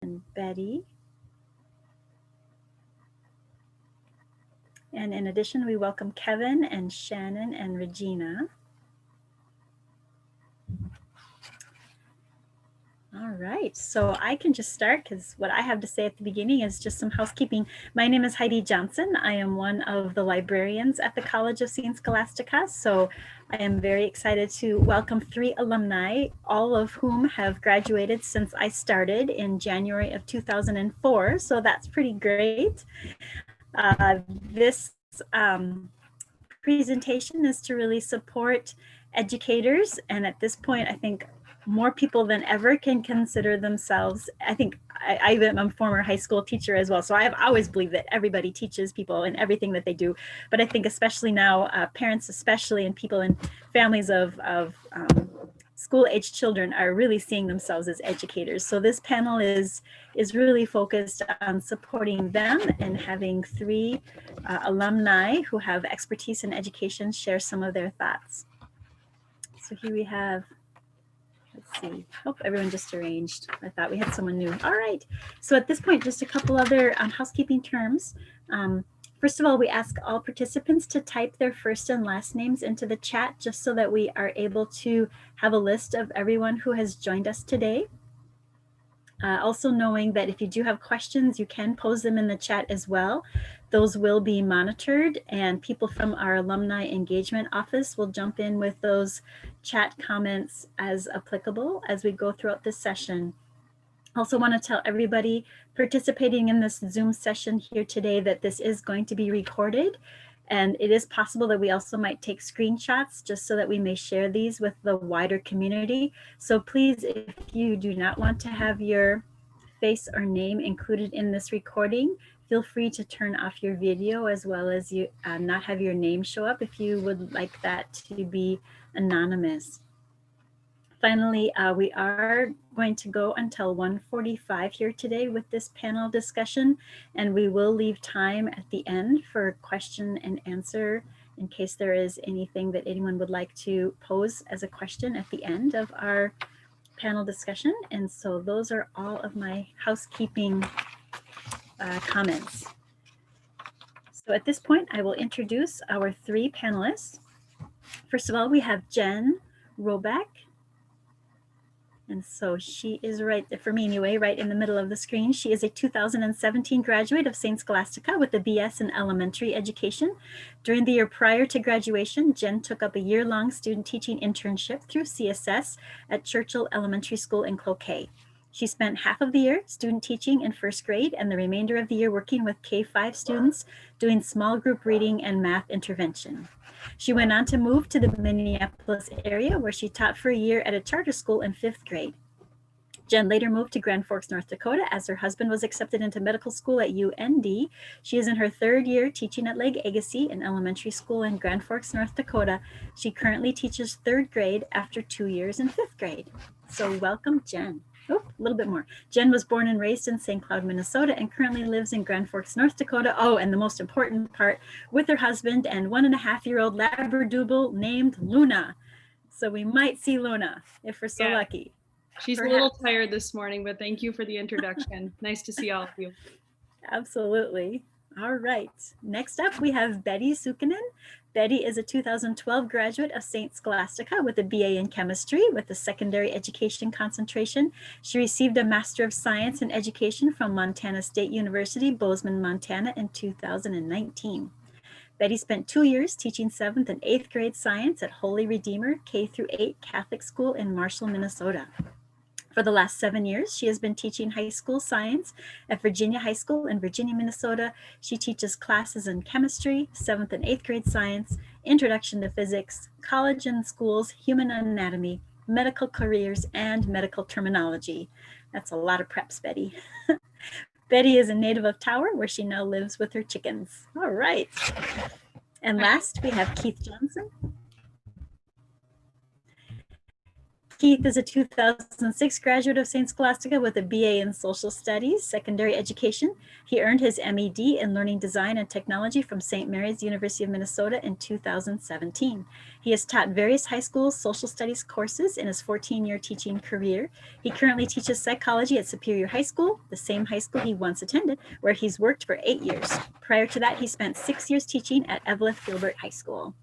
and Betty. And in addition, we welcome Kevin and Shannon and Regina. All right, so I can just start because what I have to say at the beginning is just some housekeeping. My name is Heidi Johnson. I am one of the librarians at the College of St. Scholastica. So I am very excited to welcome 3 alumni, all of whom have graduated since I started in January of 2004. So that's pretty great. This presentation is to really support educators. And at this point, I think more people than ever can consider themselves, I think I am a former high school teacher as well. So I've always believed that everybody teaches people in everything that they do. But I think especially now, parents especially, and people in families of school-aged children are really seeing themselves as educators. So this panel is really focused on supporting them and having 3 alumni who have expertise in education share some of their thoughts. So here we have, let's see, hope everyone just arranged. I thought we had someone new. All right, so at this point, just a couple other housekeeping terms. First of all, we ask all participants to type their first and last names into the chat just so that we are able to have a list of everyone who has joined us today. Also knowing that if you do have questions, you can pose them in the chat as well. Those will be monitored and people from our Alumni Engagement Office will jump in with those chat comments as applicable as we go throughout this session. Also want to tell everybody participating in this Zoom session here today that this is going to be recorded, and it is possible that we also might take screenshots just so that we may share these with the wider community. So please, if you do not want to have your face or name included in this recording, feel free to turn off your video as well as you not have your name show up if you would like that to be anonymous. Finally, we are going to go until 1:45 here today with this panel discussion, and we will leave time at the end for question and answer in case there is anything that anyone would like to pose as a question at the end of our panel discussion. And so those are all of my housekeeping comments. So at this point, I will introduce our 3 panelists. First of all, we have Jen Roback. And so she is right, for me anyway, right in the middle of the screen. She is a 2017 graduate of St. Scholastica with a BS in elementary education. During the year prior to graduation, Jen took up a year-long student teaching internship through CSS at Churchill Elementary School in Cloquet. She spent half of the year student teaching in first grade and the remainder of the year working with K-5 students doing small group reading and math intervention. She went on to move to the Minneapolis area where she taught for a year at a charter school in 5th grade. Jen later moved to Grand Forks, North Dakota as her husband was accepted into medical school at UND. She is in her 3rd year teaching at Lake Agassiz, an elementary school in Grand Forks, North Dakota. She currently teaches 3rd grade after 2 years in 5th grade. So welcome, Jen. Oh, a little bit more. Jen was born and raised in St. Cloud, Minnesota, and currently lives in Grand Forks, North Dakota. Oh, and the most important part, with her husband and 1.5-year-old Labradoodle named Luna. So we might see Luna if we're so lucky. She's perhaps a little tired this morning, but thank you for the introduction. Nice to see all of you. Absolutely. All right. Next up, we have Betty Sukanen. Betty is a 2012 graduate of St. Scholastica with a BA in chemistry with a secondary education concentration. She received a Master of Science in Education from Montana State University, Bozeman, Montana in 2019. Betty spent 2 years teaching 7th and 8th grade science at Holy Redeemer K-8 Catholic School in Marshall, Minnesota. For the last 7 years, she has been teaching high school science at Virginia High School in Virginia, Minnesota. She teaches classes in chemistry, 7th and 8th grade science, introduction to physics, college and schools, human anatomy, medical careers, and medical terminology. That's a lot of preps, Betty. Betty is a native of Tower, where she now lives with her chickens. All right. And last, we have Keith Johnson. Keith is a 2006 graduate of St. Scholastica with a BA in Social Studies, Secondary Education. He earned his MED in Learning Design and Technology from St. Mary's, University of Minnesota in 2017. He has taught various high school social studies courses in his 14-year teaching career. He currently teaches psychology at Superior High School, the same high school he once attended, where he's worked for 8 years. Prior to that, he spent 6 years teaching at Evelyn Gilbert High School.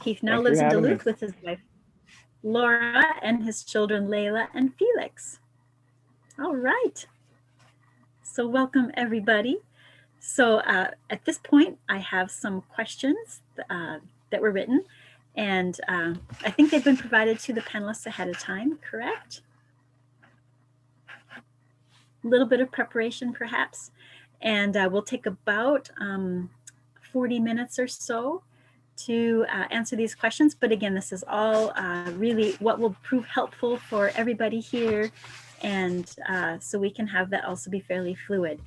Keith now lives in Duluth with his wife, Laura, and his children, Layla and Felix. All right. So welcome, everybody. So at this point, I have some questions that were written, and I think they've been provided to the panelists ahead of time, correct? A little bit of preparation, perhaps, and we'll take about 40 minutes or so to answer these questions. But again, this is all really what will prove helpful for everybody here. And so we can have that also be fairly fluid.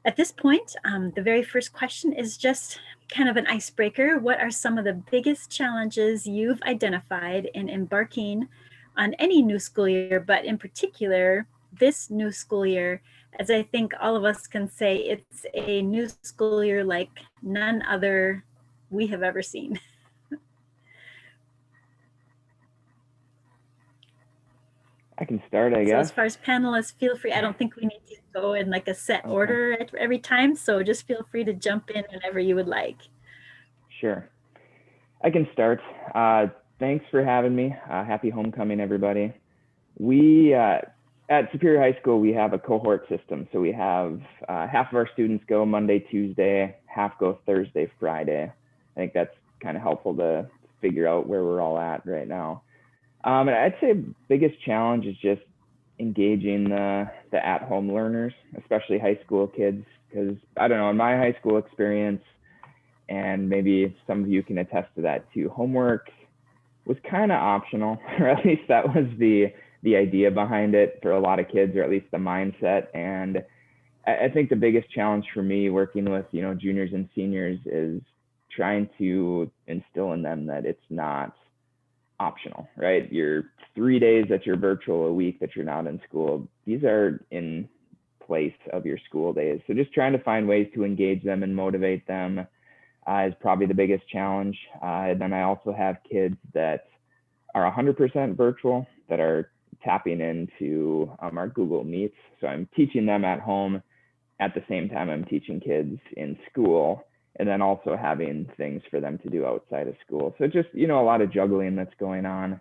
At this point, the very first question is just kind of an icebreaker. What are some of the biggest challenges you've identified in embarking on any new school year, but in particular, this new school year? As I think all of us can say, it's a new school year like none other we have ever seen. I can start, I guess. So as far as panelists, feel free. I don't think we need to go in like a set order every time. So just feel free to jump in whenever you would like. Sure. I can start. Thanks for having me. Happy homecoming, everybody. We, at Superior High School, we have a cohort system. So we have half of our students go Monday, Tuesday, half go Thursday, Friday. I think that's kind of helpful to figure out where we're all at right now. And I'd say biggest challenge is just engaging the at-home learners, especially high school kids, because I don't know, in my high school experience, and maybe some of you can attest to that too, homework was kind of optional, or at least that was the idea behind it for a lot of kids, or at least the mindset. And I think the biggest challenge for me working with, juniors and seniors is trying to instill in them that it's not optional, right? Your 3 days that you're virtual, a week that you're not in school, these are in place of your school days. So just trying to find ways to engage them and motivate them is probably the biggest challenge. And then I also have kids that are 100% virtual that are tapping into our Google Meets. So I'm teaching them at home at the same time I'm teaching kids in school, and then also having things for them to do outside of school. So just, a lot of juggling that's going on.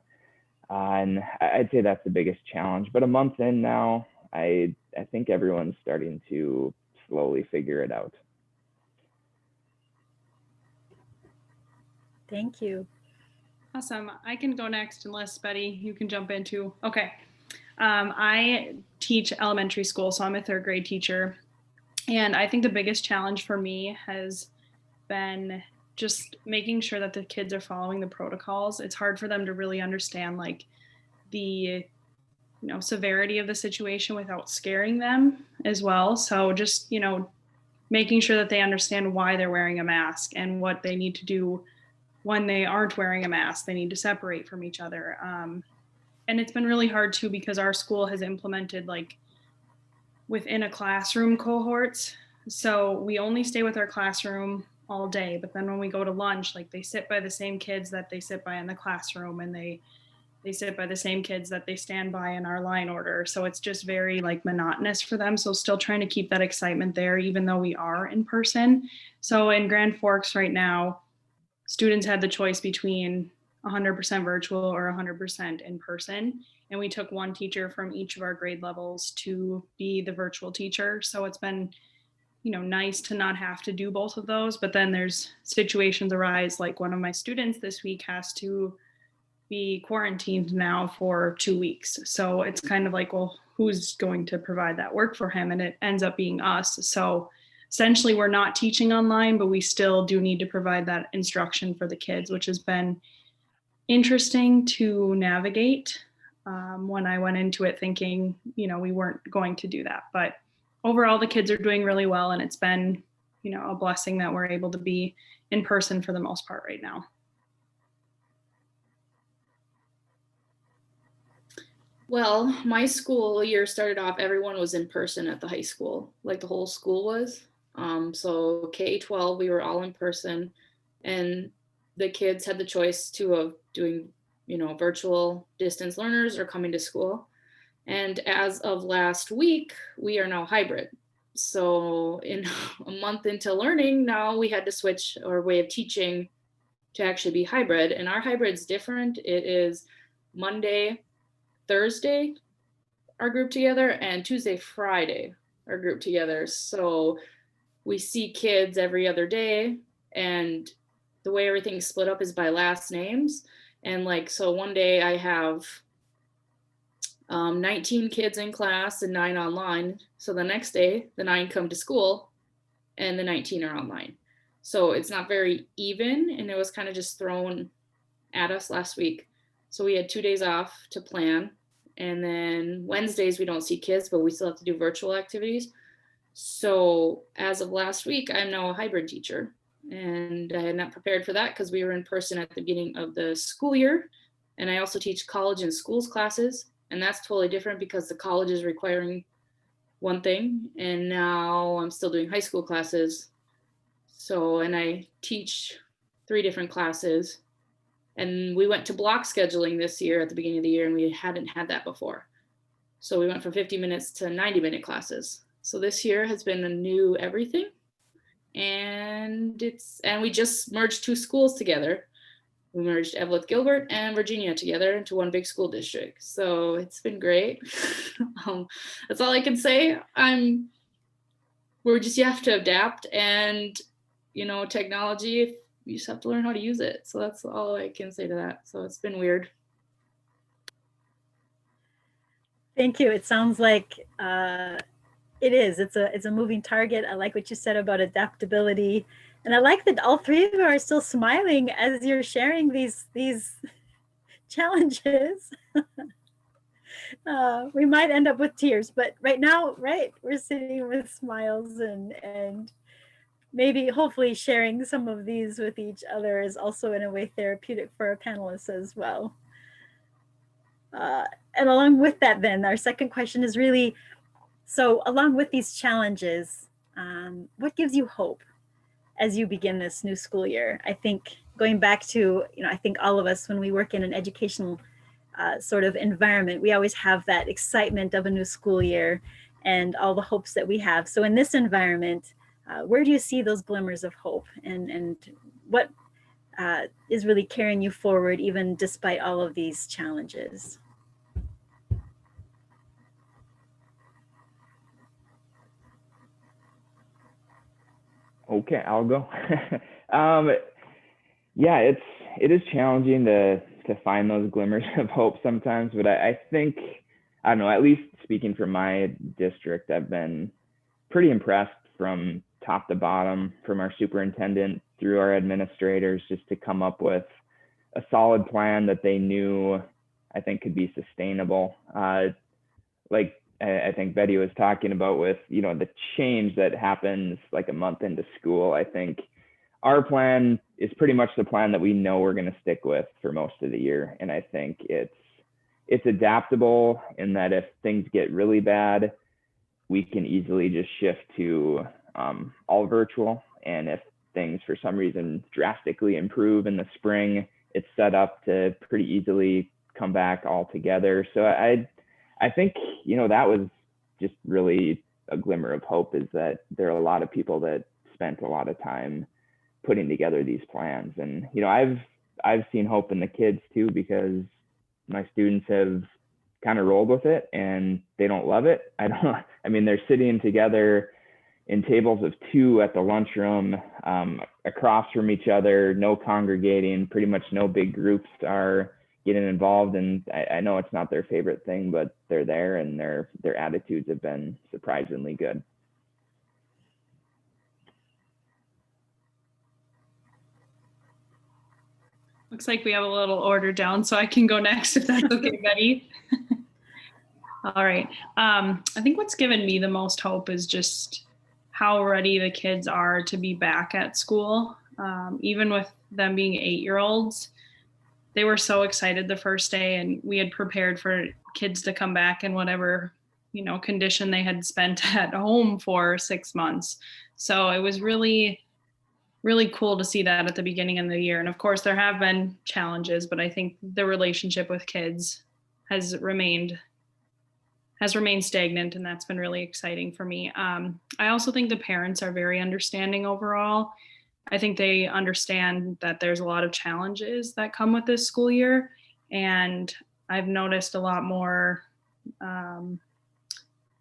And I'd say that's the biggest challenge. But a month in now, I think everyone's starting to slowly figure it out. Thank you. Awesome. I can go next unless Betty, you can jump in too. Okay. I teach elementary school, so I'm a third grade teacher. And I think the biggest challenge for me has been just making sure that the kids are following the protocols. It's hard for them to really understand like the severity of the situation without scaring them as well. So just, making sure that they understand why they're wearing a mask and what they need to do when they aren't wearing a mask. They need to separate from each other. And it's been really hard too, because our school has implemented like within a classroom cohorts. So we only stay with our classroom all day, but then when we go to lunch, like they sit by the same kids that they sit by in the classroom, and they sit by the same kids that they stand by in our line order. So it's just very like monotonous for them. So still trying to keep that excitement there, even though we are in person. So in Grand Forks right now, students had the choice between 100% virtual or 100% in person. And we took one teacher from each of our grade levels to be the virtual teacher. So it's been, nice to not have to do both of those. But then there's situations arise, like one of my students this week has to be quarantined now for 2 weeks. So it's kind of like, well, who's going to provide that work for him? And it ends up being us. So essentially we're not teaching online, but we still do need to provide that instruction for the kids, which has been interesting to navigate. When I went into it thinking, we weren't going to do that. But overall, the kids are doing really well. And it's been, a blessing that we're able to be in person for the most part right now. Well, my school year started off, everyone was in person at the high school, like the whole school was. So K-12, we were all in person, and the kids had the choice too of doing, virtual distance learners or coming to school. And as of last week, we are now hybrid. So in a month into learning, now we had to switch our way of teaching to actually be hybrid. And our hybrid's different. It is Monday, Thursday are grouped together, and Tuesday, Friday are grouped together. So we see kids every other day, and the way everything's split up is by last names. And so one day I have 19 kids in class and 9 online. So the next day, the 9 come to school and the 19 are online. So it's not very even, and it was kind of just thrown at us last week. So we had 2 days off to plan. And then Wednesdays, we don't see kids, but we still have to do virtual activities. So as of last week, I'm now a hybrid teacher. And I had not prepared for that because we were in person at the beginning of the school year. And I also teach college and schools classes. And that's totally different because the college is requiring one thing. And now I'm still doing high school classes. So, and I teach 3 different classes. And we went to block scheduling this year at the beginning of the year, and we hadn't had that before. So we went from 50 minutes to 90-minute classes. So this year has been a new everything. And we just merged 2 schools together. We merged Evelyn Gilbert and Virginia together into one big school district. So it's been great. That's all I can say. You have to adapt, and, technology, you just have to learn how to use it. So that's all I can say to that. So it's been weird. Thank you. It sounds like it is. It's a moving target. I like what you said about adaptability. And I like that all 3 of you are still smiling as you're sharing these challenges. We might end up with tears, but right now, we're sitting with smiles and maybe hopefully sharing some of these with each other is also in a way therapeutic for our panelists as well. And along with that, then our second question is really, so along with these challenges, what gives you hope as you begin this new school year? I think going back to, I think all of us, when we work in an educational sort of environment, we always have that excitement of a new school year and all the hopes that we have. So in this environment, where do you see those glimmers of hope, and what is really carrying you forward even despite all of these challenges? Okay, I'll go. Yeah, it is challenging to find those glimmers of hope sometimes, but I think, I don't know, at least speaking for my district, I've been pretty impressed from top to bottom, from our superintendent through our administrators, just to come up with a solid plan that they knew, I think, could be sustainable. Like I think Betty was talking about with, the change that happens like a month into school. I think our plan is pretty much the plan that we know we're going to stick with for most of the year. And I think it's adaptable in that if things get really bad, we can easily just shift to all virtual. And if things for some reason drastically improve in the spring, it's set up to pretty easily come back all together. So I think, that was just really a glimmer of hope, is that there are a lot of people that spent a lot of time putting together these plans. And, I've seen hope in the kids too, because my students have kind of rolled with it and they don't love it. They're sitting together in tables of 2 at the lunchroom, across from each other, no congregating, pretty much no big groups are getting involved. And I know it's not their favorite thing, but they're there, and their attitudes have been surprisingly good. Looks like we have a little order down, so I can go next if that's okay, Betty. All right. I think what's given me the most hope is just how ready the kids are to be back at school, even with them being 8-year-olds. they were so excited the first day, and we had prepared for kids to come back in whatever, condition they had spent at home for 6 months. So it was really, really cool to see that at the beginning of the year. And of course, there have been challenges, but I think the relationship with kids has remained stagnant, and that's been really exciting for me. I also think the parents are very understanding overall. I think they understand that there's a lot of challenges that come with this school year, and I've noticed a lot more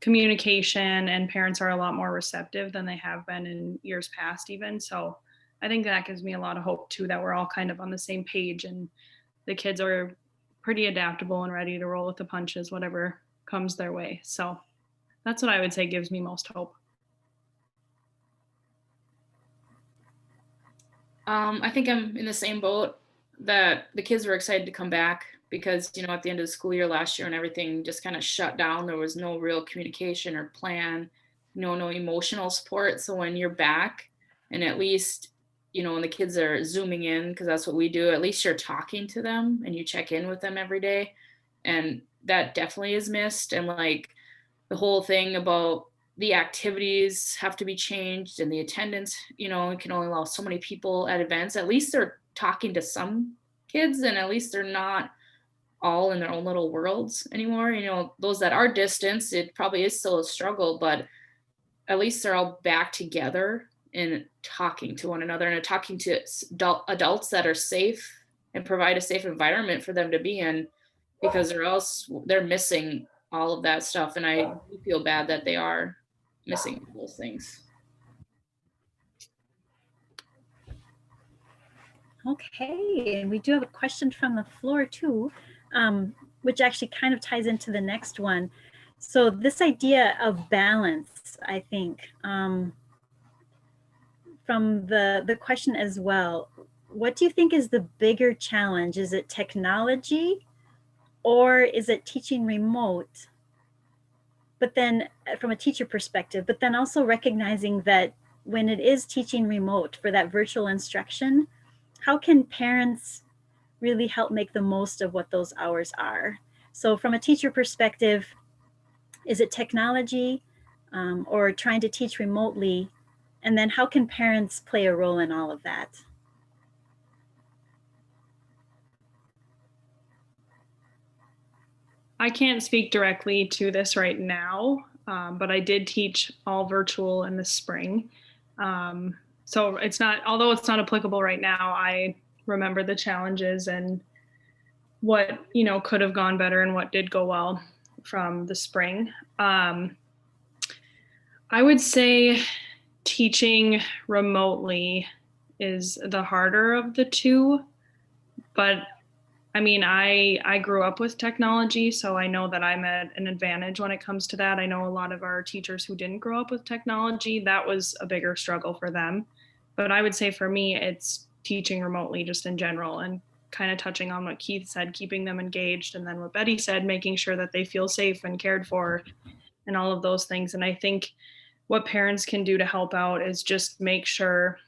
communication, and parents are a lot more receptive than they have been in years past even. So I think that gives me a lot of hope too, that we're all kind of on the same page, and the kids are pretty adaptable and ready to roll with the punches, whatever comes their way. So that's what I would say gives me most hope. I think I'm in the same boat, that the kids were excited to come back because, at the end of the school year last year and everything just kind of shut down. There was no real communication or plan, no emotional support. So when you're back, and at least, when the kids are zooming in, because that's what we do, at least you're talking to them and you check in with them every day. And that definitely is missed. And like the whole thing about the activities have to be changed, and the attendance, we can only allow so many people at events. At least they're talking to some kids, and at least they're not all in their own little worlds anymore. Those that are distanced, it probably is still a struggle, but at least they're all back together and talking to one another, and talking to adults that are safe and provide a safe environment for them to be in, because they're missing all of that stuff. And I feel bad that they are missing those things. Okay, and we do have a question from the floor too, which actually kind of ties into the next one. So this idea of balance, I think, from the question as well, what do you think is the bigger challenge? Is it technology, or is it teaching remote? But then from a teacher perspective, but then also recognizing that when it is teaching remote for that virtual instruction, how can parents really help make the most of what those hours are? So from a teacher perspective, is it technology or trying to teach remotely? And then how can parents play a role in all of that? I can't speak directly to this right now, but I did teach all virtual in the spring. So although it's not applicable right now, I remember the challenges and what, could have gone better and what did go well from the spring. I would say teaching remotely is the harder of the two, but I grew up with technology, so I know that I'm at an advantage when it comes to that. I know a lot of our teachers who didn't grow up with technology, that was a bigger struggle for them. But I would say for me, it's teaching remotely just in general, and kind of touching on what Keith said, keeping them engaged, and then what Betty said, making sure that they feel safe and cared for and all of those things. And I think what parents can do to help out is just make sure,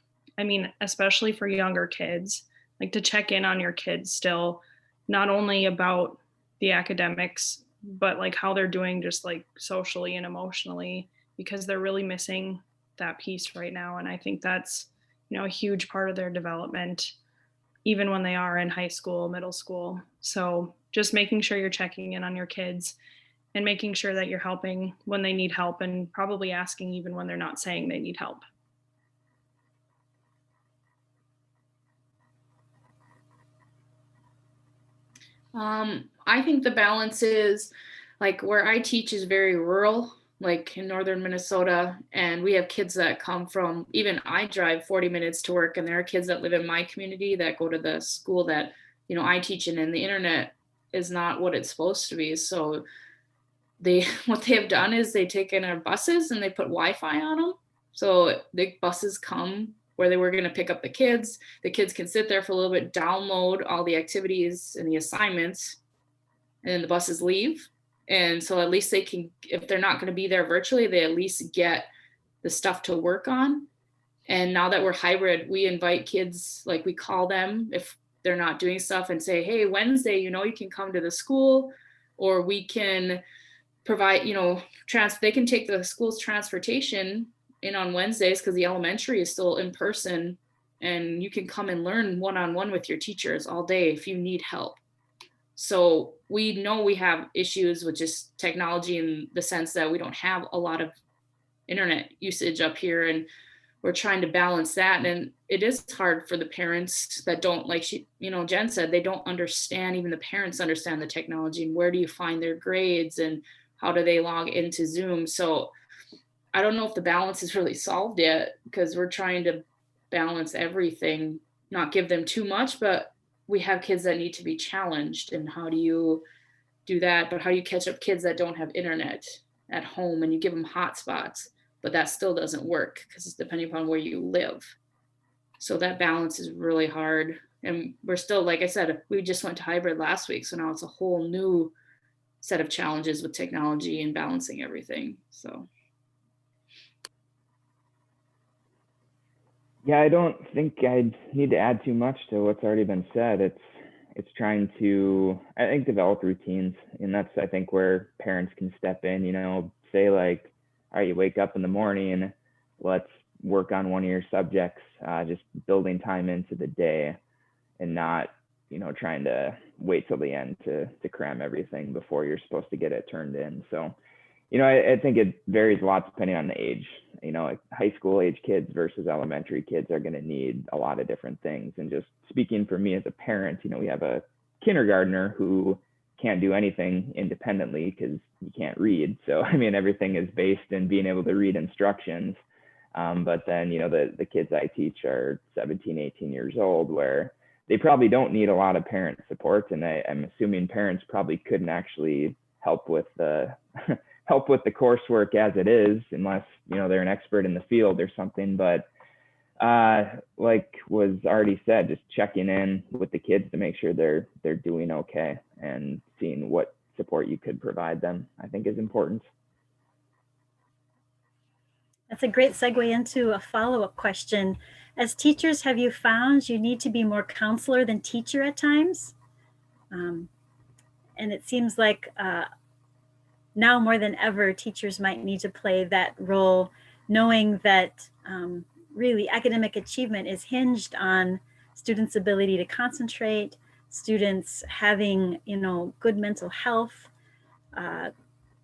especially for younger kids, like to check in on your kids still, not only about the academics, but like how they're doing just like socially and emotionally, because they're really missing that piece right now. And I think that's, a huge part of their development, even when they are in high school, middle school. So just making sure you're checking in on your kids and making sure that you're helping when they need help, and probably asking even when they're not saying they need help. I think the balance is, like, where I teach is very rural, like in northern Minnesota, and we have kids that come from, even I drive 40 minutes to work, and there are kids that live in my community that go to the school that, I teach in, and the internet is not what it's supposed to be. So what they have done is they take in our buses and they put Wi-Fi on them. So the buses come where they were going to pick up the kids. The kids can sit there for a little bit, download all the activities and the assignments, and then the buses leave. And so at least they can, if they're not going to be there virtually, they at least get the stuff to work on. And now that we're hybrid, we invite kids, like we call them, if they're not doing stuff and say, hey, Wednesday, you can come to the school, or we can provide, they can take the school's transportation in on Wednesdays because the elementary is still in person, and you can come and learn one-on-one with your teachers all day if you need help. So we know we have issues with just technology in the sense that we don't have a lot of internet usage up here, and we're trying to balance that. And it is hard for the parents that don't, like Jen said, they don't understand, even the parents understand the technology, and where do you find their grades and how do they log into Zoom. So I don't know if the balance is really solved yet, because we're trying to balance everything, not give them too much, but we have kids that need to be challenged. And how do you do that? But how do you catch up kids that don't have internet at home, and you give them hotspots, but that still doesn't work because it's depending upon where you live. So that balance is really hard. And we're still, like I said, we just went to hybrid last week. So now it's a whole new set of challenges with technology and balancing everything. So. Yeah, I don't think I need to add too much to what's already been said. It's trying to, I think, develop routines, and that's, I think, where parents can step in, say like, all right, you wake up in the morning, let's work on one of your subjects, just building time into the day, and not, trying to wait till the end to cram everything before you're supposed to get it turned in. So, I think it varies a lot depending on the age. Like high school age kids versus elementary kids are going to need a lot of different things. And just speaking for me as a parent, we have a kindergartner who can't do anything independently because he can't read. So, everything is based in being able to read instructions. But then, the kids I teach are 17, 18 years old, where they probably don't need a lot of parent support. And I'm assuming parents probably couldn't actually help with the coursework as it is, unless they're an expert in the field or something. But like was already said, just checking in with the kids to make sure they're doing okay, and seeing what support you could provide them, I think, is important. That's a great segue into a follow-up question. As teachers, have you found you need to be more counselor than teacher at times? And it seems like now more than ever, teachers might need to play that role, knowing that really academic achievement is hinged on students' ability to concentrate, students having, good mental health,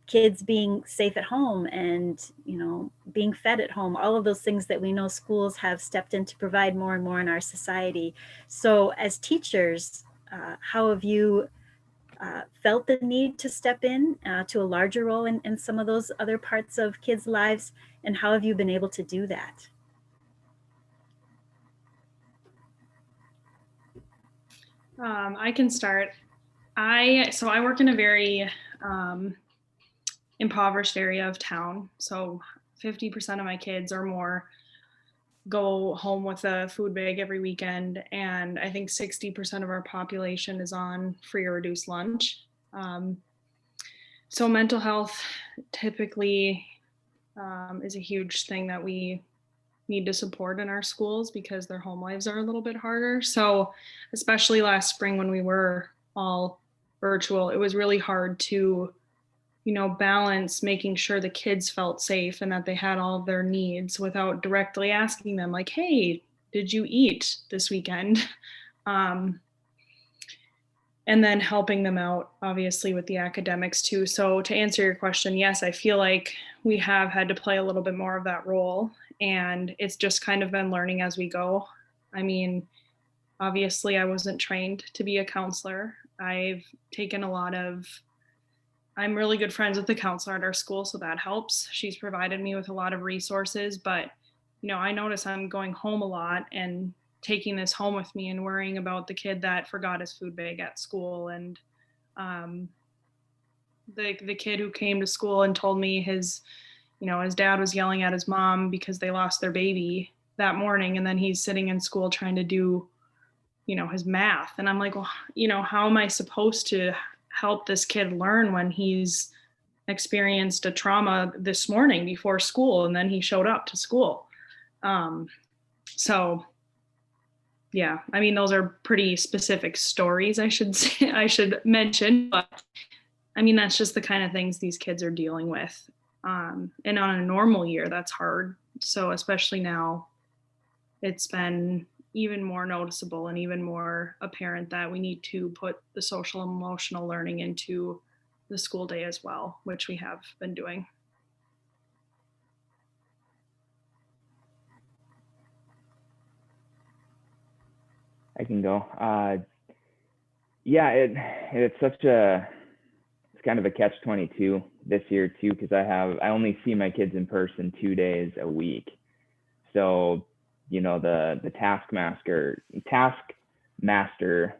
kids being safe at home, and, being fed at home, all of those things that we know schools have stepped in to provide more and more in our society. So as teachers, how have you felt the need to step in to a larger role in some of those other parts of kids' lives, and how have you been able to do that? I can start. I work in a very impoverished area of town. So 50% of my kids or more go home with a food bag every weekend. And I think 60% of our population is on free or reduced lunch. So mental health typically is a huge thing that we need to support in our schools, because their home lives are a little bit harder. So especially last spring when we were all virtual, it was really hard to balance making sure the kids felt safe and that they had all of their needs without directly asking them, like, hey, did you eat this weekend? And then helping them out, obviously, with the academics too. So to answer your question, yes, I feel like we have had to play a little bit more of that role, and it's just kind of been learning as we go. Obviously, I wasn't trained to be a counselor. I've taken I'm really good friends with the counselor at our school, so that helps. She's provided me with a lot of resources, but I notice I'm going home a lot and taking this home with me and worrying about the kid that forgot his food bag at school, and the kid who came to school and told me his dad was yelling at his mom because they lost their baby that morning, and then he's sitting in school trying to do his math, and I'm like, well, how am I supposed to help this kid learn when he's experienced a trauma this morning before school, and then he showed up to school? So yeah, I mean, those are pretty specific stories, I should say, I should mention, but I mean, that's just the kind of things these kids are dealing with. And on a normal year, that's hard. So especially now, it's been even more noticeable and even more apparent that we need to put the social and emotional learning into the school day as well, which we have been doing. I can go. Yeah, it's kind of a catch-22 this year too, because I only see my kids in person 2 days a week. So, the taskmaster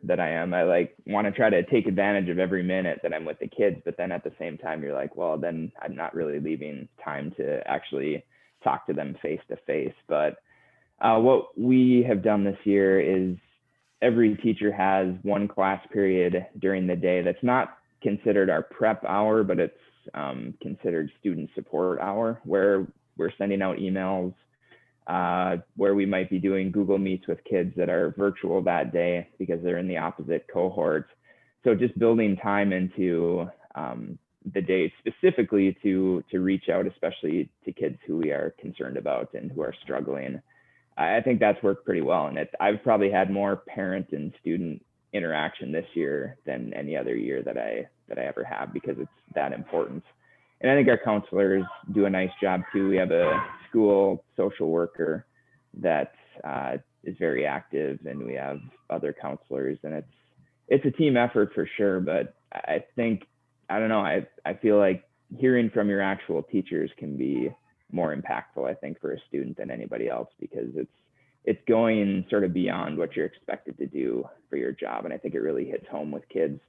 that I am, I like want to try to take advantage of every minute that I'm with the kids, but then at the same time you're like, well, then I'm not really leaving time to actually talk to them face to face. But what we have done this year is every teacher has one class period during the day that's not considered our prep hour, but it's considered student support hour, where we're sending out emails, where we might be doing Google Meets with kids that are virtual that day because they're in the opposite cohort. So just building time into the day specifically to reach out, especially to kids who we are concerned about and who are struggling. I think that's worked pretty well. And I've probably had more parent and student interaction this year than any other year that I ever have, because it's that important. And I think our counselors do a nice job too. We have a school social worker that is very active, and we have other counselors, and it's a team effort for sure. But I think, I don't know, I feel like hearing from your actual teachers can be more impactful, I think, for a student than anybody else, because it's going sort of beyond what you're expected to do for your job. And I think it really hits home with kids.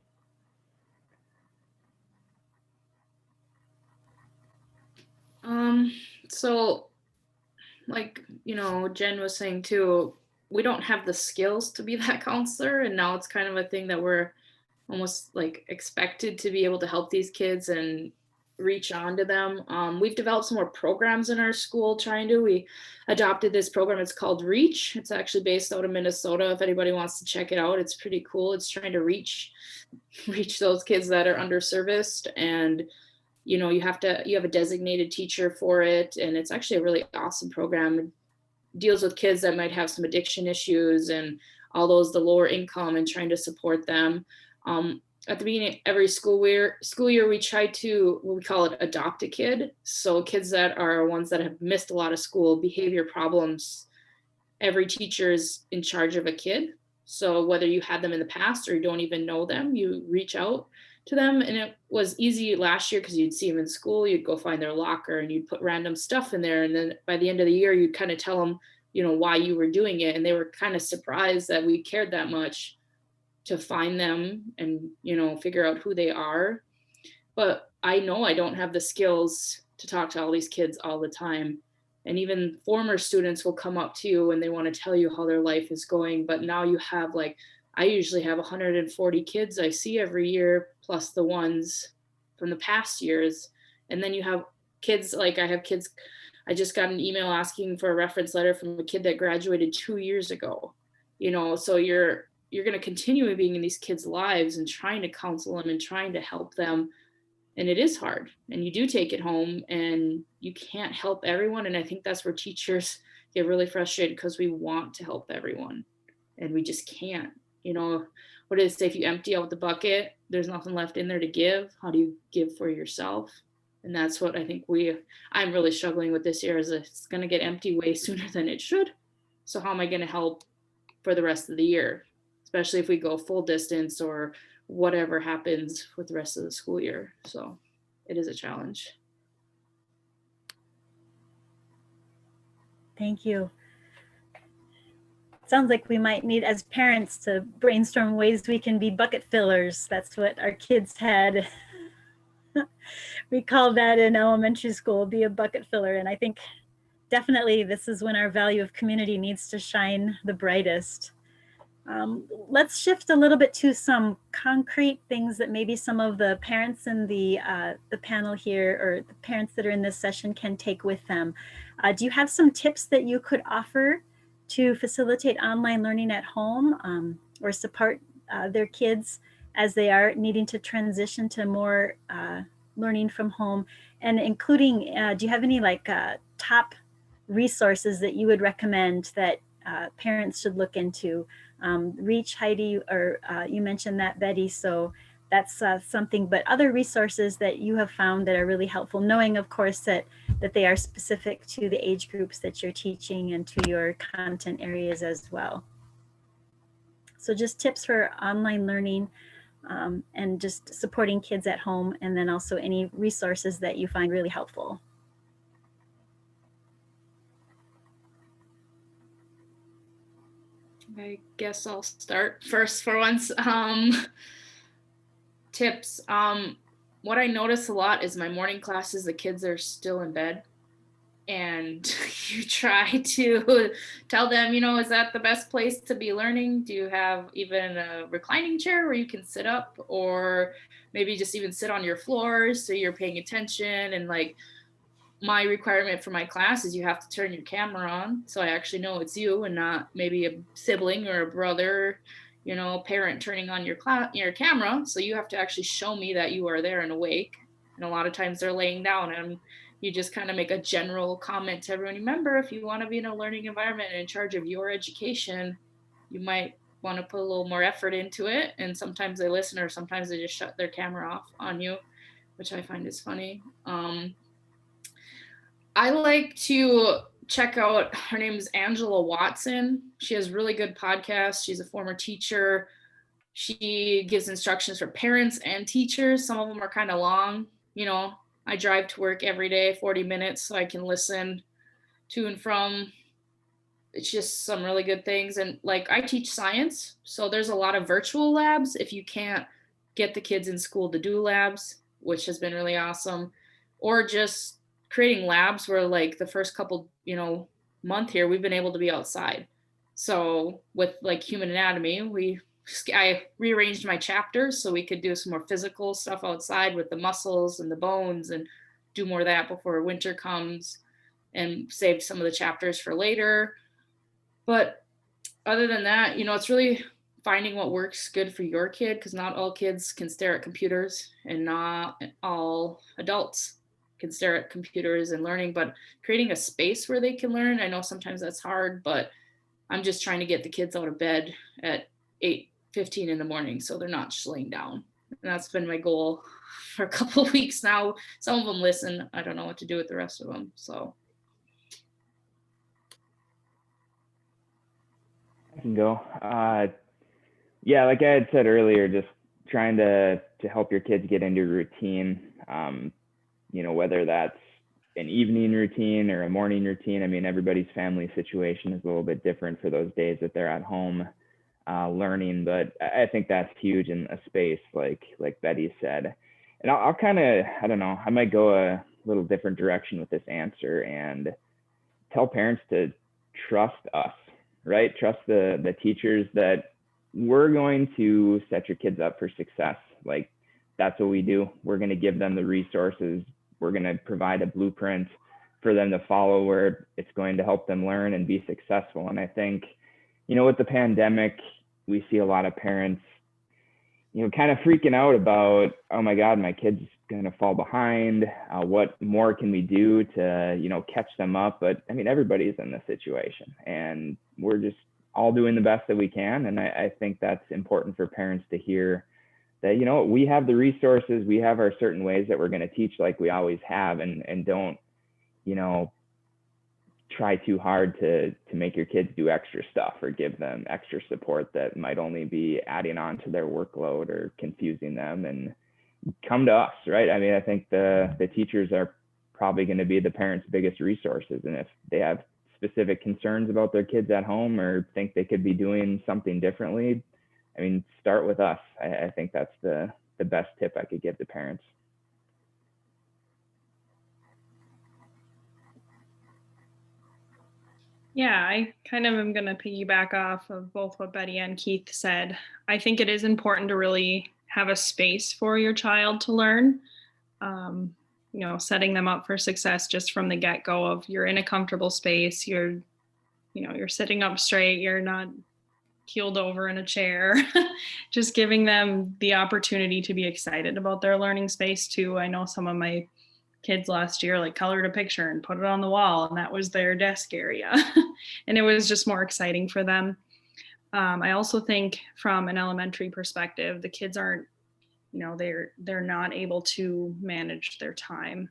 So like, Jen was saying too, we don't have the skills to be that counselor. And now it's kind of a thing that we're almost like expected to be able to help these kids and reach on to them. We've developed some more programs in our school we adopted this program. It's called Reach. It's actually based out of Minnesota. If anybody wants to check it out, it's pretty cool. It's trying to reach those kids that are underserviced, and you have a designated teacher for it, and it's actually a really awesome program. It deals with kids that might have some addiction issues and all those, the lower income, and trying to support them. At the beginning of every school year, we try to, what we call it, adopt a kid. So kids that are ones that have missed a lot of school, behavior problems, every teacher is in charge of a kid. So whether you had them in the past or you don't even know them, you reach out to them. And it was easy last year because you'd see them in school, you'd go find their locker and you'd put random stuff in there. And then by the end of the year, you'd kind of tell them, why you were doing it. And they were kind of surprised that we cared that much to find them and, figure out who they are. But I know I don't have the skills to talk to all these kids all the time. And even former students will come up to you and they want to tell you how their life is going. But now you have I usually have 140 kids I see every year, plus the ones from the past years. And then you have kids, I just got an email asking for a reference letter from a kid that graduated 2 years ago. So you're going to continue being in these kids' lives and trying to counsel them and trying to help them. And it is hard, and you do take it home, and you can't help everyone. And I think that's where teachers get really frustrated, because we want to help everyone and we just can't. What did it say? If you empty out the bucket, there's nothing left in there to give. How do you give for yourself? And that's what I think I'm really struggling with this year, is it's going to get empty way sooner than it should. So how am I going to help for the rest of the year, especially if we go full distance or whatever happens with the rest of the school year? So it is a challenge. Thank you. Sounds like we might need, as parents, to brainstorm ways we can be bucket fillers. That's what our kids had. We call that in elementary school, be a bucket filler. And I think definitely this is when our value of community needs to shine the brightest. Let's shift a little bit to some concrete things that maybe some of the parents in the panel here, or the parents that are in this session, can take with them. Do you have some tips that you could offer to facilitate online learning at home, or support their kids as they are needing to transition to more learning from home, and including, do you have any like top resources that you would recommend that parents should look into? Reach, Heidi, or you mentioned that, Betty, so that's something, but other resources that you have found that are really helpful, knowing of course that they are specific to the age groups that you're teaching and to your content areas as well. So just tips for online learning, and just supporting kids at home, and then also any resources that you find really helpful. I guess I'll start first for once. Tips. What I notice a lot is my morning classes, the kids are still in bed. And you try to tell them, is that the best place to be learning? Do you have even a reclining chair where you can sit up, or maybe just even sit on your floor so you're paying attention? And like, my requirement for my class is you have to turn your camera on, so I actually know it's you and not maybe a sibling or a brother, parent turning on your camera. So you have to actually show me that you are there and awake. And a lot of times they're laying down, and you just kind of make a general comment to everyone. Remember, if you want to be in a learning environment and in charge of your education, you might want to put a little more effort into it. And sometimes they listen, or sometimes they just shut their camera off on you, which I find is funny. I like to check out, her name is Angela Watson. She has really good podcasts. She's a former teacher. She gives instructions for parents and teachers. Some of them are kind of long. I drive to work every day, 40 minutes, so I can listen to and from. It's just some really good things. And like, I teach science, so there's a lot of virtual labs if you can't get the kids in school to do labs, which has been really awesome. Or just creating labs where like the first couple, month here, we've been able to be outside. So with like human anatomy, I rearranged my chapters so we could do some more physical stuff outside with the muscles and the bones, and do more of that before winter comes, and saved some of the chapters for later. But other than that, it's really finding what works good for your kid, because not all kids can stare at computers, and not all adults can stare at computers and learning, but creating a space where they can learn. I know sometimes that's hard, but I'm just trying to get the kids out of bed at 8:15 in the morning so they're not just laying down. And that's been my goal for a couple of weeks now. Some of them listen. I don't know what to do with the rest of them. So I can go. Yeah, like I had said earlier, just trying to help your kids get into a routine. Whether that's an evening routine or a morning routine. I mean, everybody's family situation is a little bit different for those days that they're at home learning, but I think that's huge in a space like Betty said. And I'll kind of, I don't know, I might go a little different direction with this answer and tell parents to trust us, right? Trust the teachers that we're going to set your kids up for success. Like, that's what we do. We're going to give them the resources. We're going to provide a blueprint for them to follow where it's going to help them learn and be successful. And I think, with the pandemic, we see a lot of parents, kind of freaking out about, oh my God, my kid's going to fall behind. What more can we do to, catch them up? But I mean, everybody's in this situation, and we're just all doing the best that we can. And I think that's important for parents to hear, that, we have the resources, we have our certain ways that we're going to teach like we always have, and don't, try too hard to make your kids do extra stuff or give them extra support that might only be adding on to their workload or confusing them. And come to us, right? I mean, I think the teachers are probably going to be the parents' biggest resources. And if they have specific concerns about their kids at home or think they could be doing something differently, I mean, start with us. I think that's the best tip I could give to parents. Yeah, I kind of am going to piggyback off of both what Betty and Keith said. I think it is important to really have a space for your child to learn, setting them up for success just from the get-go of, you're in a comfortable space, you're, you're sitting up straight, you're not keeled over in a chair. Just giving them the opportunity to be excited about their learning space too. I know some of my kids last year like colored a picture and put it on the wall, and that was their desk area. And it was just more exciting for them. I also think from an elementary perspective, the kids aren't, they're not able to manage their time.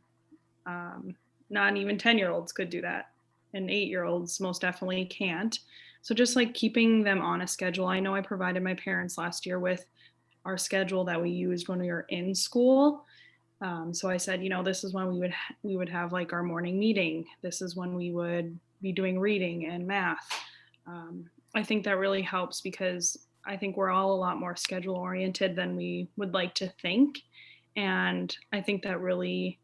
Not even 10-year-olds could do that, and 8-year-olds most definitely can't. So just like keeping them on a schedule. I know I provided my parents last year with our schedule that we used when we were in school. So I said, this is when we would have like our morning meeting. This is when we would be doing reading and math. I think that really helps because I think we're all a lot more schedule oriented than we would like to think. And I think that really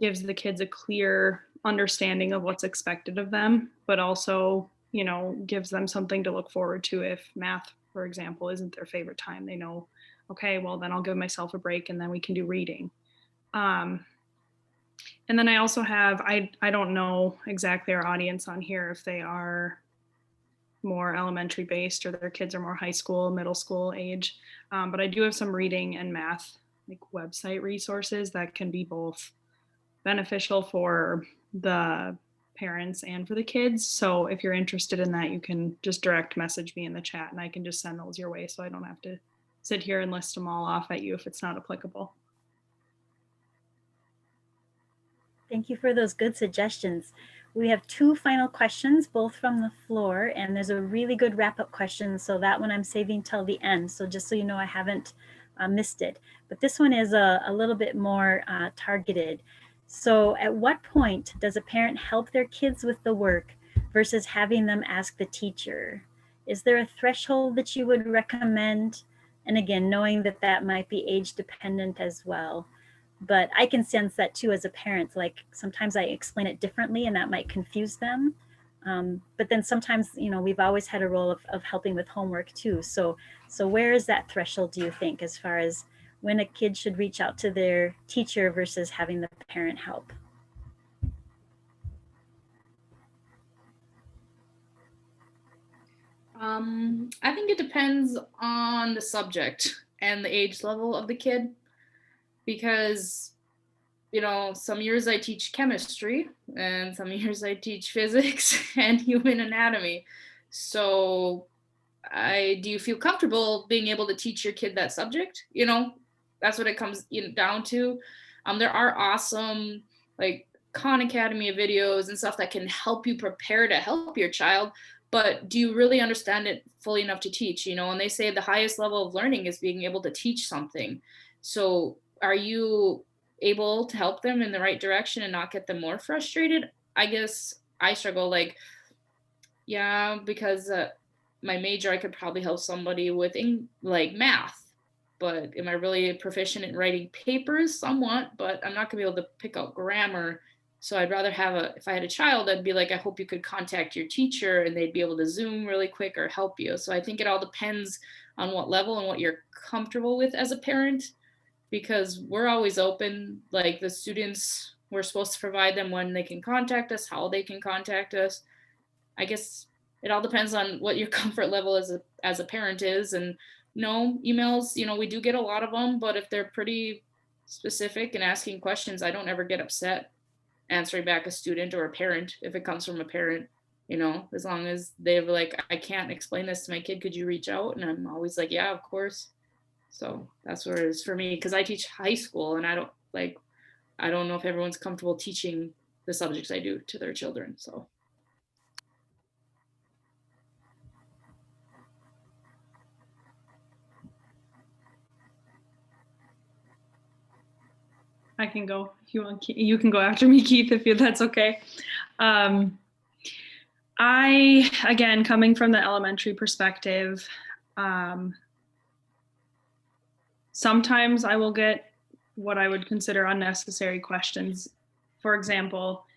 gives the kids a clear understanding of what's expected of them, but also, gives them something to look forward to. If math, for example, isn't their favorite time, they know, okay, well, then I'll give myself a break and then we can do reading. And then I also have, I don't know exactly our audience on here, if they are more elementary based or their kids are more high school, middle school age. But I do have some reading and math like website resources that can be both beneficial for the parents and for the kids. So if you're interested in that, you can just direct message me in the chat and I can just send those your way so I don't have to sit here and list them all off at you if it's not applicable. Thank you for those good suggestions. We have 2 final questions, both from the floor, and there's a really good wrap-up question, so that one I'm saving till the end. So just so you know, I haven't missed it. But this one is a little bit more targeted. So at what point does a parent help their kids with the work versus having them ask the teacher? Is there a threshold that you would recommend? And again, knowing that that might be age dependent as well. But I can sense that too as a parent, like sometimes I explain it differently and that might confuse them. But then sometimes, we've always had a role of helping with homework too. So where is that threshold, do you think, as far as when a kid should reach out to their teacher versus having the parent help? I think it depends on the subject and the age level of the kid, because some years I teach chemistry and some years I teach physics and human anatomy. So do you feel comfortable being able to teach your kid that subject? That's what it comes down to. There are awesome like Khan Academy of videos and stuff that can help you prepare to help your child, but do you really understand it fully enough to teach? And they say the highest level of learning is being able to teach something. So are you able to help them in the right direction and not get them more frustrated? I guess I struggle because my major, I could probably help somebody with like math, but am I really proficient in writing papers? Somewhat, but I'm not gonna be able to pick out grammar. So I'd rather if I had a child, I'd be like, I hope you could contact your teacher and they'd be able to Zoom really quick or help you. So I think it all depends on what level and what you're comfortable with as a parent, because we're always open. Like the students, we're supposed to provide them when they can contact us, how they can contact us. I guess it all depends on what your comfort level as a parent is. And no, emails, we do get a lot of them, but if they're pretty specific and asking questions, I don't ever get upset answering back a student or a parent if it comes from a parent, as long as they're like, I can't explain this to my kid, could you reach out? And I'm always like, yeah, of course. So that's where it is for me, because I teach high school and I don't know if everyone's comfortable teaching the subjects I do to their children. So I can go. If you want, you can go after me, Keith, if that's okay. I, again, coming from the elementary perspective, sometimes I will get what I would consider unnecessary questions. For example,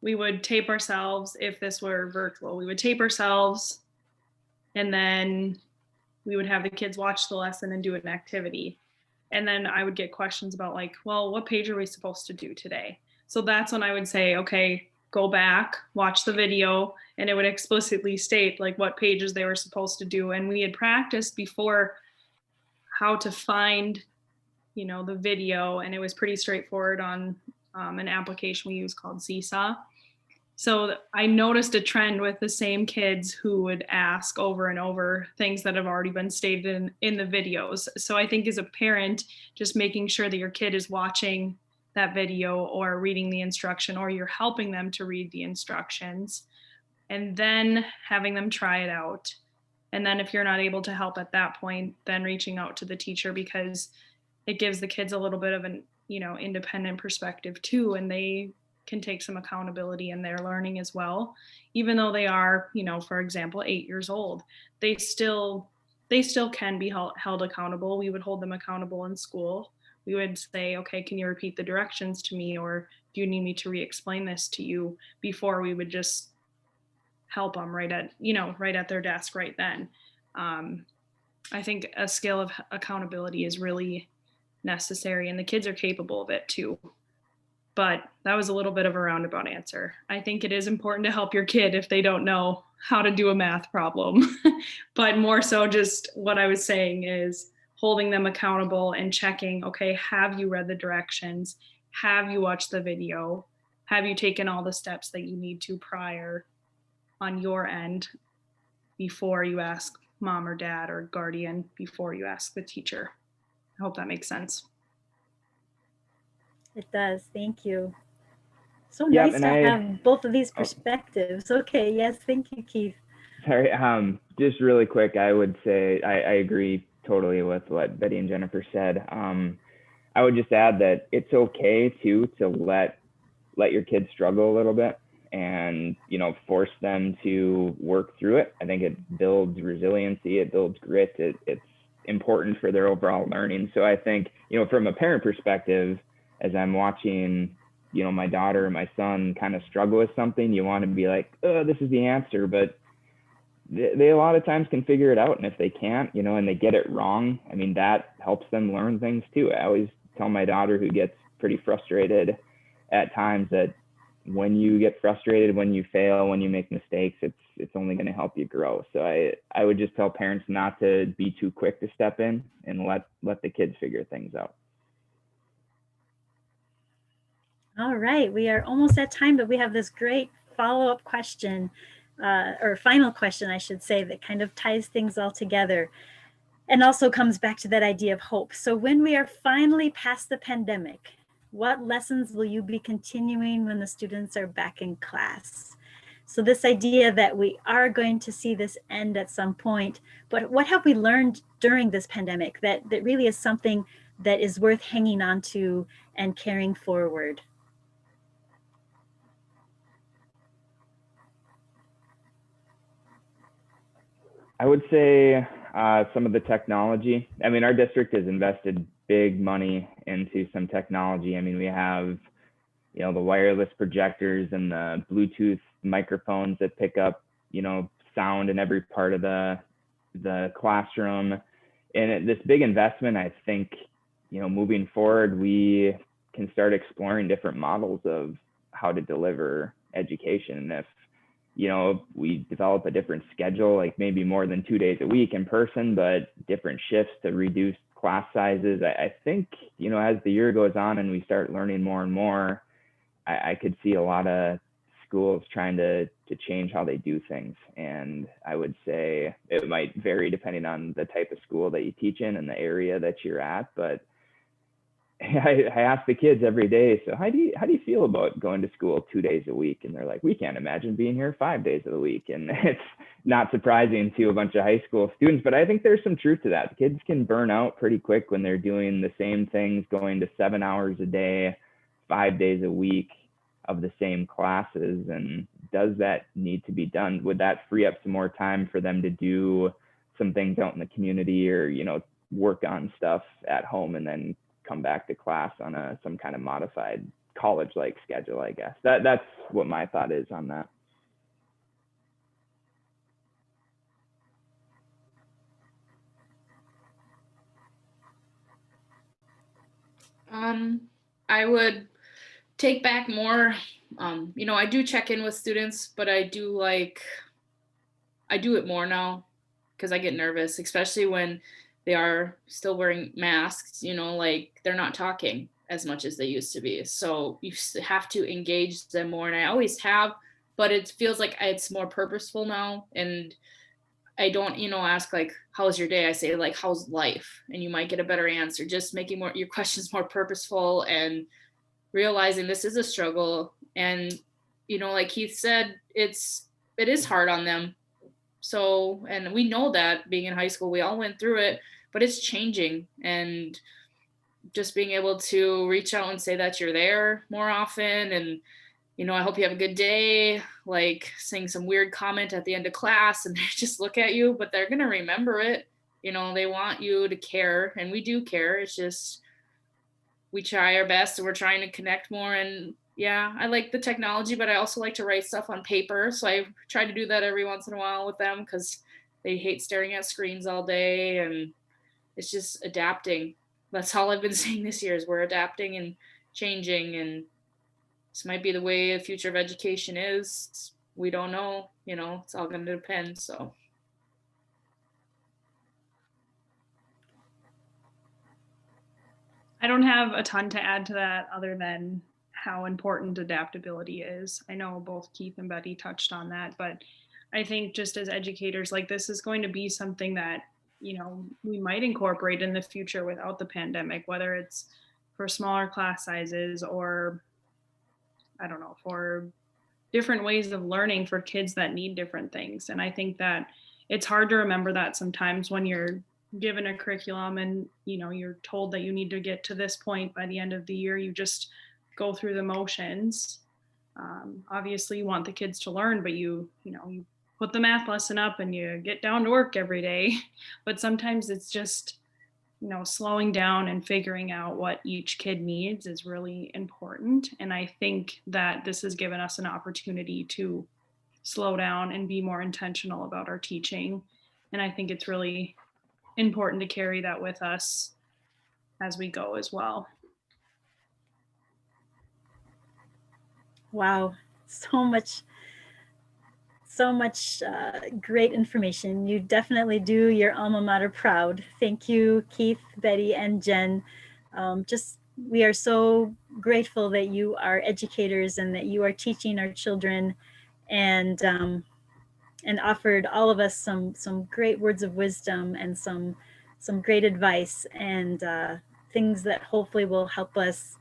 we would tape ourselves if this were virtual. We would tape ourselves and then we would have the kids watch the lesson and do an activity. And then I would get questions about like, well, what page are we supposed to do today? So that's when I would say, okay, go back, watch the video, and it would explicitly state like what pages they were supposed to do. And we had practiced before how to find, the video, and it was pretty straightforward on an application we use called Seesaw. So I noticed a trend with the same kids who would ask over and over things that have already been stated in the videos. So I think as a parent, just making sure that your kid is watching that video or reading the instruction, or you're helping them to read the instructions, and then having them try it out. And then if you're not able to help at that point, then reaching out to the teacher, because it gives the kids a little bit of an, independent perspective too, and they can take some accountability in their learning as well. Even though they are, for example, 8 years old, they still can be held accountable. We would hold them accountable in school. We would say, okay, can you repeat the directions to me, or do you need me to re-explain this to you, before we would just help them right at their desk right then. I think a scale of accountability is really necessary, and the kids are capable of it too. But that was a little bit of a roundabout answer. I think it is important to help your kid if they don't know how to do a math problem. But more so, just what I was saying is holding them accountable and checking, okay, have you read the directions? Have you watched the video? Have you taken all the steps that you need to prior on your end before you ask mom or dad or guardian, before you ask the teacher? I hope that makes sense. It does. Thank you. So Yep, nice to have both of these perspectives. Okay. Yes. Thank you, Keith. Sorry. Just really quick, I would say I agree totally with what Betty and Jennifer said. I would just add that it's okay too to let your kids struggle a little bit, and force them to work through it. I think it builds resiliency, it builds grit, it's important for their overall learning. So I think from a parent perspective, as I'm watching my daughter or my son kind of struggle with something, you want to be like, oh, this is the answer, but they a lot of times can figure it out. And if they can't, and they get it wrong, I mean, that helps them learn things too. I always tell my daughter, who gets pretty frustrated at times, that when you get frustrated, when you fail, when you make mistakes, it's only going to help you grow. So I would just tell parents not to be too quick to step in and let the kids figure things out. All right, we are almost at time, but we have this great follow-up question, or final question, I should say, that kind of ties things all together and also comes back to that idea of hope. So when we are finally past the pandemic, what lessons will you be continuing when the students are back in class? So this idea that we are going to see this end at some point, but what have we learned during this pandemic that really is something that is worth hanging on to and carrying forward? I would say some of the technology. I mean, our district has invested big money into some technology. I mean, we have, the wireless projectors and the Bluetooth microphones that pick up, sound in every part of the classroom. And this big investment, I think, moving forward, we can start exploring different models of how to deliver education. And if we develop a different schedule, like maybe more than 2 days a week in person, but different shifts to reduce class sizes. I think, as the year goes on and we start learning more and more, I could see a lot of schools trying to change how they do things. And I would say it might vary depending on the type of school that you teach in and the area that you're at. But I ask the kids every day, so how do you feel about going to school 2 days a week? And they're like, we can't imagine being here 5 days of the week. And it's not surprising to a bunch of high school students, but I think there's some truth to that. Kids can burn out pretty quick when they're doing the same things, going to 7 hours a day, 5 days a week of the same classes. And does that need to be done? Would that free up some more time for them to do some things out in the community, or, work on stuff at home and then come back to class on some kind of modified college-like schedule, I guess. That's what my thought is on that. I would take back more. You know, I do check in with students, but I do it more now because I get nervous, especially when they are still wearing masks, you know, like they're not talking as much as they used to be. So you have to engage them more. And I always have, but it feels like it's more purposeful now. And I don't, you know, ask like, how's your day? I say like, how's life? And you might get a better answer. Just making your questions more purposeful and realizing this is a struggle. And, you know, like Keith said, it is hard on them. So, and we know that being in high school, we all went through it, but it's changing. And just being able to reach out and say that you're there more often, and, you know, I hope you have a good day, like saying some weird comment at the end of class and they just look at you, but they're going to remember it. You know, they want you to care, and we do care. It's just, we try our best and we're trying to connect more. And yeah, I like the technology, but I also like to write stuff on paper. So I try to do that every once in a while with them because they hate staring at screens all day, and it's just adapting. That's all I've been saying this year is we're adapting and changing, and this might be the way the future of education is. We don't know, you know, it's all going to depend. So. I don't have a ton to add to that other than how important adaptability is. I know both Keith and Betty touched on that, but I think just as educators, like this is going to be something that, you know, we might incorporate in the future without the pandemic, whether it's for smaller class sizes or, I don't know, for different ways of learning for kids that need different things. And I think that it's hard to remember that sometimes when you're given a curriculum and, you know, you're told that you need to get to this point by the end of the year. You just go through the motions. Obviously you want the kids to learn, but you put the math lesson up and you get down to work every day. But sometimes it's just, you know, slowing down and figuring out what each kid needs is really important. And I think that this has given us an opportunity to slow down and be more intentional about our teaching. And I think it's really important to carry that with us as we go as well. Wow, so much great information. You definitely do your alma mater proud. Thank you, Keith, Betty, and Jen. We are so grateful that you are educators and that you are teaching our children, and offered all of us some great words of wisdom and some great advice, and things that hopefully will help us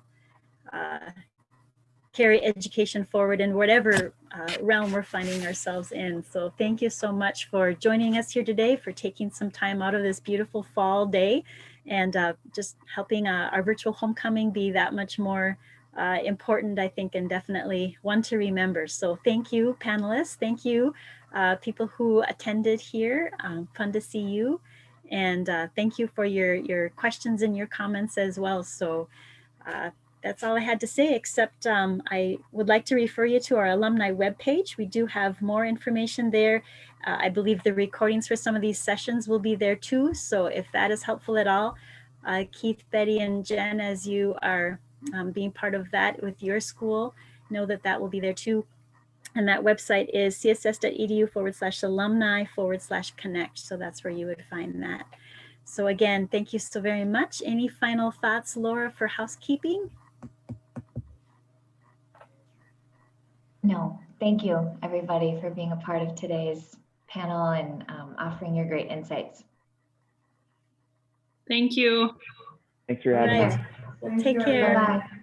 carry education forward in whatever realm we're finding ourselves in. So thank you so much for joining us here today, for taking some time out of this beautiful fall day, and just helping our virtual homecoming be that much more important, I think, and definitely one to remember. So thank you, panelists. Thank you, people who attended here. Fun to see you. And thank you for your questions and your comments as well. So that's all I had to say, except I would like to refer you to our alumni webpage. We do have more information there. I believe the recordings for some of these sessions will be there too. So if that is helpful at all, Keith, Betty, and Jen, as you are being part of that with your school, know that that will be there too. And that website is css.edu/alumni/connect. So that's where you would find that. So again, thank you so very much. Any final thoughts, Laura, for housekeeping? No, thank you everybody for being a part of today's panel and offering your great insights. Thank you. Thanks for having us. Well, take care. Bye-bye.